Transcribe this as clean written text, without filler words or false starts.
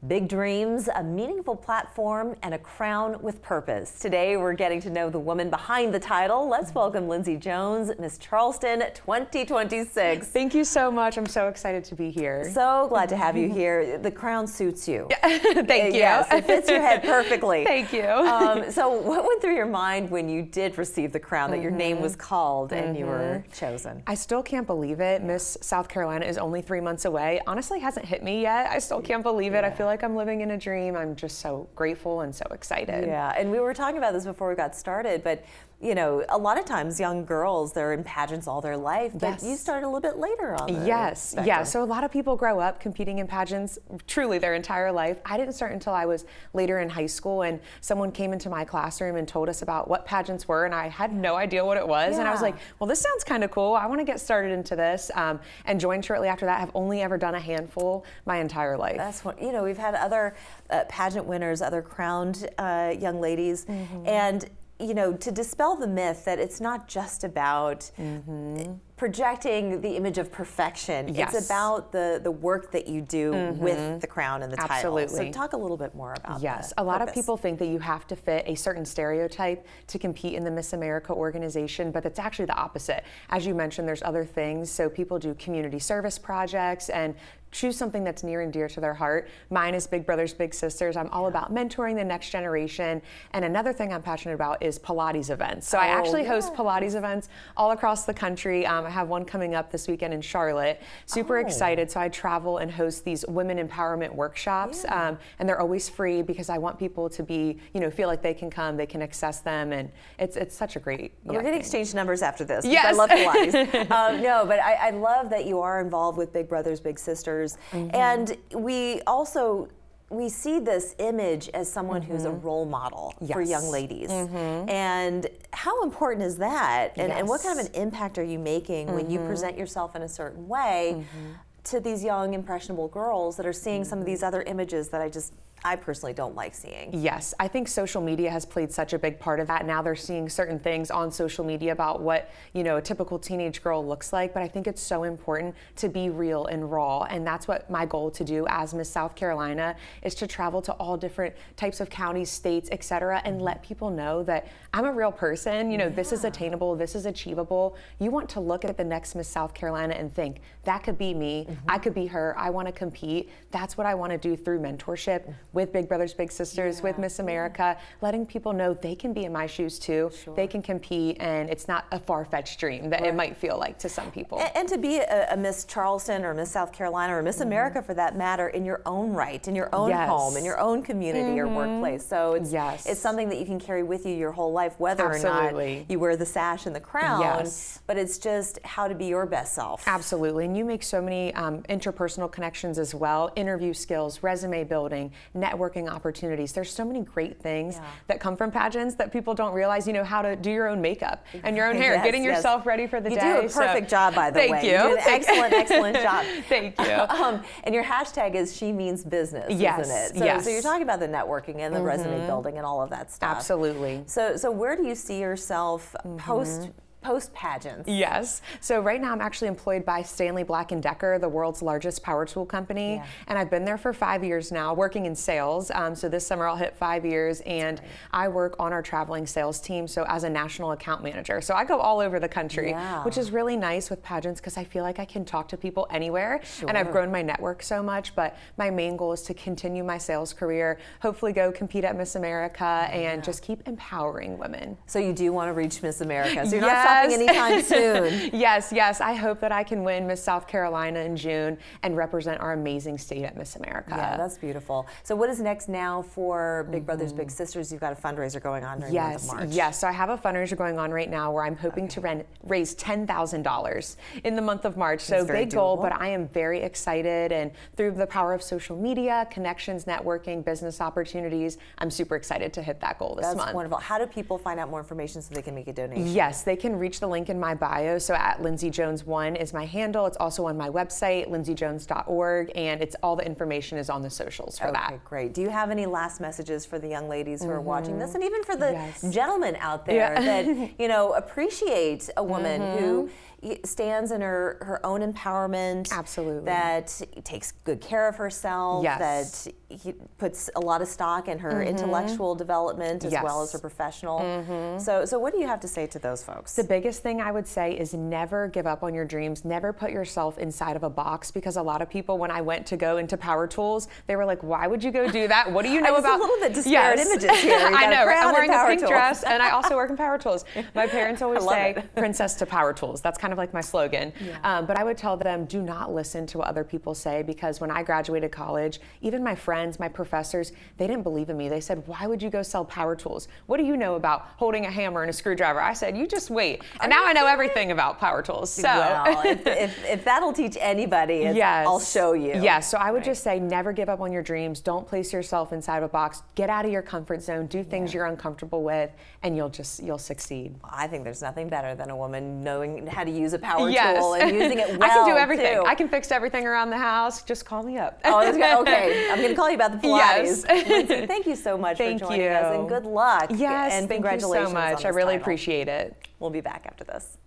Big dreams, a meaningful platform, and a crown with purpose. Today, we're getting to know the woman behind the title. Let's welcome Lindsay Jones, Miss Charleston 2026. Thank you so much. I'm so excited to be here. So glad to have you here. The crown suits you. Thank you. Yes, it fits your head perfectly. Thank you. So what went through your mind when you did receive the crown, that your name was called and you were chosen? I still can't believe it. Miss South Carolina is only 3 months away. Honestly, hasn't hit me yet. I still can't believe it. I feel like I'm living in a dream. I'm just so grateful and so excited. Yeah, and we were talking about this before we got started, but you know, a lot of times young girls, they're in pageants all their life, but you started a little bit later on the spectrum. Yeah, so a lot of people grow up competing in pageants truly their entire life. I didn't start until I was later in high school, and someone came into my classroom and told us about what pageants were, and I had no idea what it was, and I was like, well, this sounds kind of cool. I want to get started into this, and joined shortly after that. I've only ever done a handful my entire life. That's what, you know, we've had other pageant winners, other crowned young ladies, and you know, to dispel the myth that it's not just about projecting the image of perfection. Yes. It's about the work that you do with the crown and the title. Absolutely. So talk a little bit more about Yes, the a lot of purpose. people think that you have to fit a certain stereotype to compete in the Miss America organization, but it's actually the opposite. As you mentioned, there's other things. So people do community service projects and choose something that's near and dear to their heart. Mine is Big Brothers Big Sisters. I'm all about mentoring the next generation. And another thing I'm passionate about is Pilates events. So I actually host Pilates events all across the country. I have one coming up this weekend in Charlotte. Super excited. So I travel and host these women empowerment workshops, and they're always free because I want people to be, you know, feel like they can come, they can access them, and it's such a great. We're going to exchange numbers after this. Yes. I love Pilates. No, but I love that you are involved with Big Brothers Big Sisters. And we see this image as someone who's a role model for young ladies. And how important is that? And what kind of an impact are you making when you present yourself in a certain way to these young, impressionable girls that are seeing some of these other images that I personally don't like seeing? Yes, I think social media has played such a big part of that. Now they're seeing certain things on social media about what, you know, a typical teenage girl looks like, but I think it's so important to be real and raw, and that's what my goal to do as Miss South Carolina is, to travel to all different types of counties, states, etc., and let people know that I'm a real person. You know, this is attainable, this is achievable. You want to look at the next Miss South Carolina and think, that could be me, I could be her, I want to compete. That's what I want to do through mentorship with Big Brothers Big Sisters, with Miss America, letting people know they can be in my shoes too, they can compete, and it's not a far-fetched dream that it might feel like to some people. And to be a Miss Charleston or Miss South Carolina or Miss America for that matter in your own right, in your own home, in your own community or workplace. So it's something that you can carry with you your whole life, whether or not you wear the sash and the crown, but it's just how to be your best self. Absolutely, and you make so many interpersonal connections as well, interview skills, resume building, networking opportunities. There's so many great things that come from pageants that people don't realize, you know, how to do your own makeup and your own hair, getting yourself ready for the day. You do a perfect job, by the way. Thank you. You do an excellent job. Thank you. And your hashtag is She Means Business, isn't it? So you're talking about the networking and the resume building and all of that stuff. Absolutely. So where do you see yourself post pageants? Yes. So right now I'm actually employed by Stanley Black & Decker, the world's largest power tool company. And I've been there for 5 years now, working in sales. So this summer I'll hit 5 years, and I work on our traveling sales team, so as a national account manager. So I go all over the country, which is really nice with pageants because I feel like I can talk to people anywhere. And I've grown my network so much, but my main goal is to continue my sales career, hopefully go compete at Miss America, and just keep empowering women. So you do want to reach Miss America. So you're not stopping anytime soon. Yes. I hope that I can win Miss South Carolina in June and represent our amazing state at Miss America. Yeah, that's beautiful. So what is next now for Big Brothers Big Sisters? You've got a fundraiser going on during the month of March. Yes. So I have a fundraiser going on right now where I'm hoping to raise $10,000 in the month of March. So big goal, but I am very excited, and through the power of social media, connections, networking, business opportunities, I'm super excited to hit that goal this month. That's wonderful. How do people find out more information so they can make a donation? Yes, they can reach the link in my bio. So at Lindsay Jones 1 is my handle. It's also on my website, lindsayjones.org, and it's all the information is on the socials for that. Okay, great. Do you have any last messages for the young ladies who are watching this, and even for the gentlemen out there that, you know, appreciate a woman who, stands in her own empowerment. Absolutely. That takes good care of herself. Yes. That puts a lot of stock in her intellectual development as well as her professional. So what do you have to say to those folks? The biggest thing I would say is never give up on your dreams. Never put yourself inside of a box, because a lot of people, when I went to go into power tools, they were like, why would you go do that? What do you know about? A little bit disparate images here. I know, right? I'm wearing a pink tools. dress, and I also work in power tools. My parents always say, it. princess to power tools. That's kind of like my slogan. But I would tell them, do not listen to what other people say, because when I graduated college, even my friends, my professors, they didn't believe in me. They said, why would you go sell power tools? What do you know about holding a hammer and a screwdriver? I said, you just wait. And now I know everything about power tools. So well, if that'll teach anybody, I'll show you. Yes, so I would just say never give up on your dreams. Don't place yourself inside of a box. Get out of your comfort zone. Do things you're uncomfortable with, and you'll succeed. I think there's nothing better than a woman knowing how to use a power tool and using it well. I can do everything. Too. I can fix everything around the house. Just call me up. Oh, okay. I'm going to call you about the Pilates. Yes. Lindsay, thank you so much for joining us, and good luck. Yes, and thank congratulations you so much. on I this really title. appreciate it. We'll be back after this.